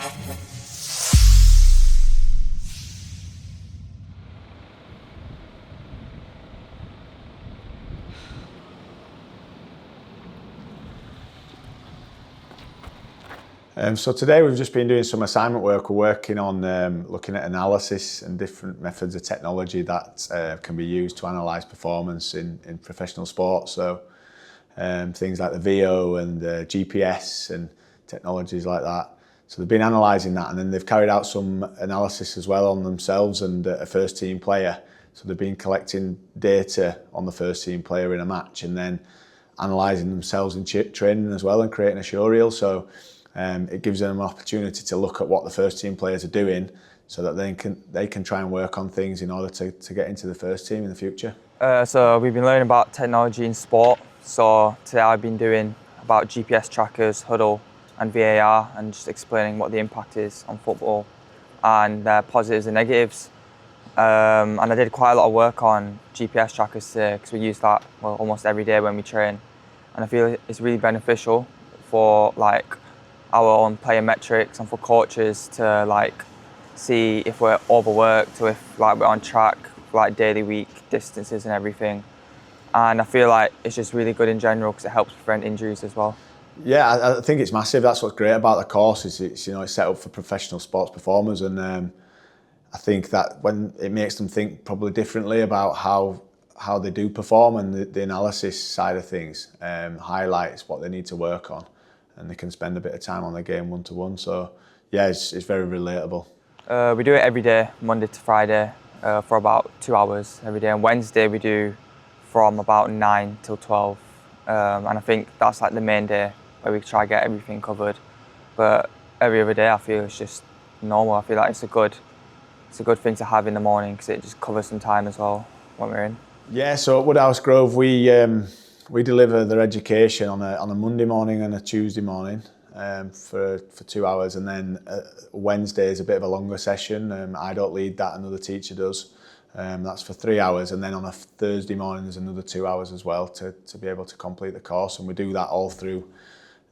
So today we've just been doing some assignment work. We're working on looking at analysis and different methods of technology that can be used to analyse performance in professional sports. So things like the VO and the GPS and technologies like that. So they've been analysing that, and then they've carried out some analysis as well on themselves and a first team player. So they've been collecting data on the first team player in a match and then analysing themselves in training as well and creating a show reel. So it gives them an opportunity to look at what the first team players are doing so that they can try and work on things in order to get into the first team in the future. So we've been learning about technology in sport. So today I've been doing about GPS trackers, huddle and VAR, and just explaining what the impact is on football and their positives and negatives. And I did quite a lot of work on GPS trackers today because we use that almost every day when we train. And I feel it's really beneficial for our own player metrics and for coaches to see if we're overworked or if we're on track for daily, week distances and everything. And I feel like it's just really good in general because it helps prevent injuries as well. Yeah, I think it's massive. That's what's great about the course is it's set up for professional sports performers, and I think that when it makes them think probably differently about how they do perform, and the analysis side of things highlights what they need to work on. And they can spend a bit of time on the game one-to-one. So yeah, it's very relatable. We do it every day, Monday to Friday, for about 2 hours every day. And Wednesday we do from about 9 till 12. And I think that's the main day where we try to get everything covered. But every other day I feel it's just normal. I feel like it's a good thing to have in the morning because it just covers some time as well when we're in. Yeah, so at Woodhouse Grove we deliver their education on a Monday morning and a Tuesday morning for 2 hours, and then Wednesday is a bit of a longer session. I don't lead that, another teacher does. That's for 3 hours, and then on a Thursday morning there's another 2 hours as well to be able to complete the course, and we do that all through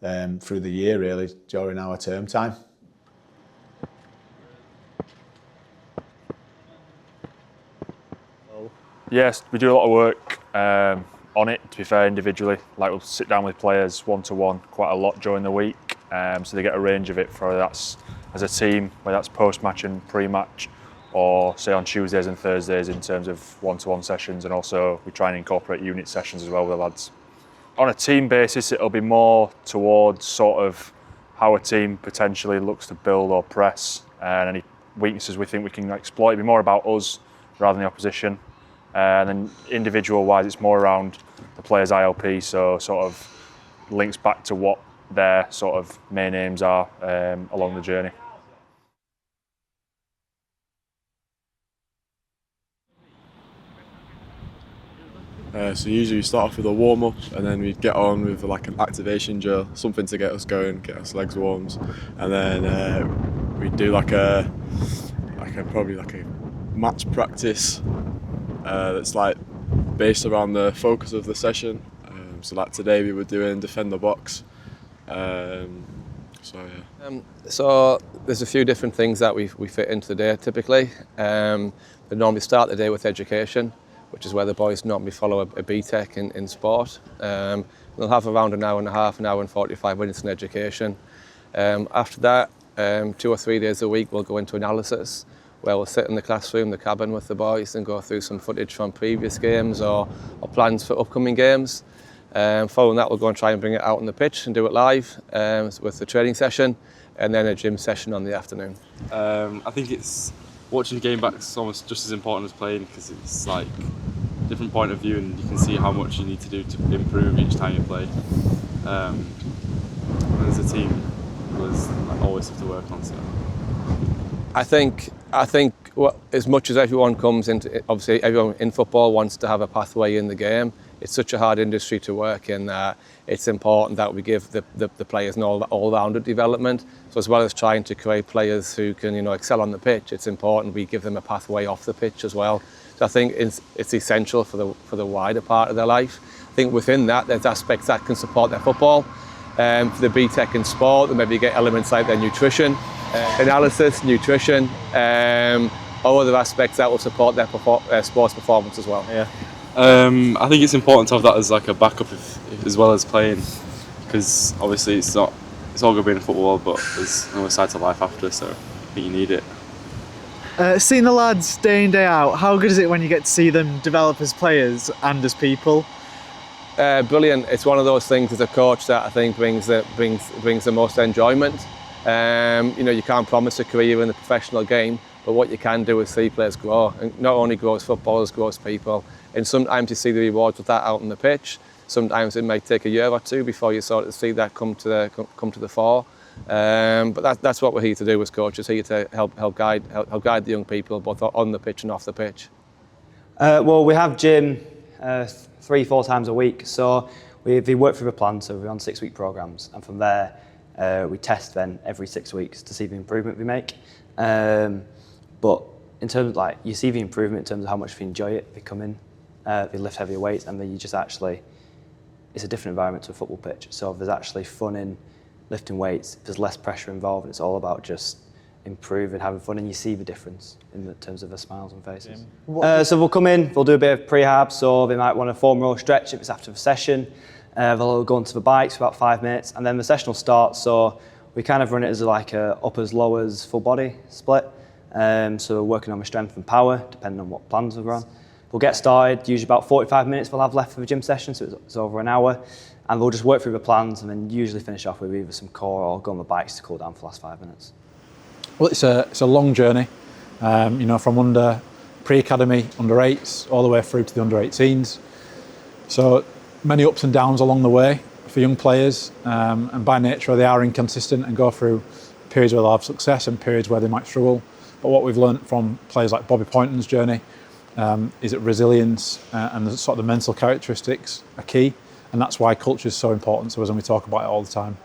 the year really during our term time. Yes, we do a lot of work on it, to be fair, individually. We'll sit down with players one-to-one quite a lot during the week, so they get a range of it, for whether that's as a team, whether that's post-match and pre-match, or say on Tuesdays and Thursdays in terms of one-to-one sessions, and also we try and incorporate unit sessions as well with the lads. On a team basis, it'll be more towards sort of how a team potentially looks to build or press, and any weaknesses we think we can exploit. It'll be more about us rather than the opposition. And then individual-wise, it's more around the player's ILP, so sort of links back to what their sort of main aims are along the journey. So usually we start off with a warm-up, and then we get on with an activation drill, something to get us going, get us legs warms, and then we do probably a match practice. That's based around the focus of the session. So today we were doing defend the box. So there's a few different things that we fit into the day typically. They normally start the day with education, which is where the boys normally follow a BTEC in sport. They'll have around an hour and a half, an hour and 45 minutes in education. After that, 2 or 3 days a week we'll go into analysis, where we'll sit in the classroom, the cabin with the boys, and go through some footage from previous games or plans for upcoming games. Following that, we'll go and try and bring it out on the pitch and do it live with the training session, and then a gym session on the afternoon. I think it's watching the game back is almost just as important as playing, because it's a different point of view and you can see how much you need to do to improve each time you play. And as a team, there's always stuff to work on. So I think as much as everyone comes into, obviously everyone in football wants to have a pathway in the game. It's such a hard industry to work in that it's important that we give the players an all-rounded development. So as well as trying to create players who can excel on the pitch, it's important we give them a pathway off the pitch as well. So I think it's essential for the wider part of their life. I think within that there's aspects that can support their football. For the BTEC in sport, they maybe get elements like their nutrition. analysis, nutrition, or other aspects that will support their sports performance as well. Yeah. I think it's important to have that as like a backup as well as playing, because obviously it's all good being in football, but there's another side to life after, so I think you need it. Seeing the lads day in, day out, how good is it when you get to see them develop as players and as people? Brilliant. It's one of those things as a coach that I think brings the most enjoyment. You can't promise a career in the professional game, but what you can do is see players grow. And not only grows footballers, grows people. And sometimes you see the rewards of that out on the pitch. Sometimes it may take a year or two before you sort of see that come to the fore. But that's what we're here to do as coaches, here to help guide the young people both on the pitch and off the pitch. Well, we have gym 3-4 times a week, so we work through a plan, so we're on 6-week programs, and from there we test then every 6 weeks to see the improvement we make. But in terms of you see the improvement in terms of how much you enjoy it, if you come in, if you lift heavier weights, and then you just actually, it's a different environment to a football pitch. So if there's actually fun in lifting weights, if there's less pressure involved, it's all about just improving, having fun, and you see the difference in terms of the smiles on faces. So they'll come in, they'll do a bit of prehab, so they might want a foam roll stretch if it's after the session. They'll go onto the bikes for about 5 minutes, and then the session will start. So we kind of run it as like a uppers, lowers, full body split. So we're working on the strength and power, depending on what plans we're on. We'll get started, usually about 45 minutes we'll have left for the gym session, so it's over an hour. And we'll just work through the plans and then usually finish off with either some core or go on the bikes to cool down for the last 5 minutes. Well, it's a long journey, from under pre-academy, under 8s, all the way through to the under 18s. So many ups and downs along the way for young players, and by nature they are inconsistent and go through periods where they'll have success and periods where they might struggle. But what we've learned from players like Bobby Pointon's journey is that resilience and the sort of the mental characteristics are key, and that's why culture is so important to us and we talk about it all the time.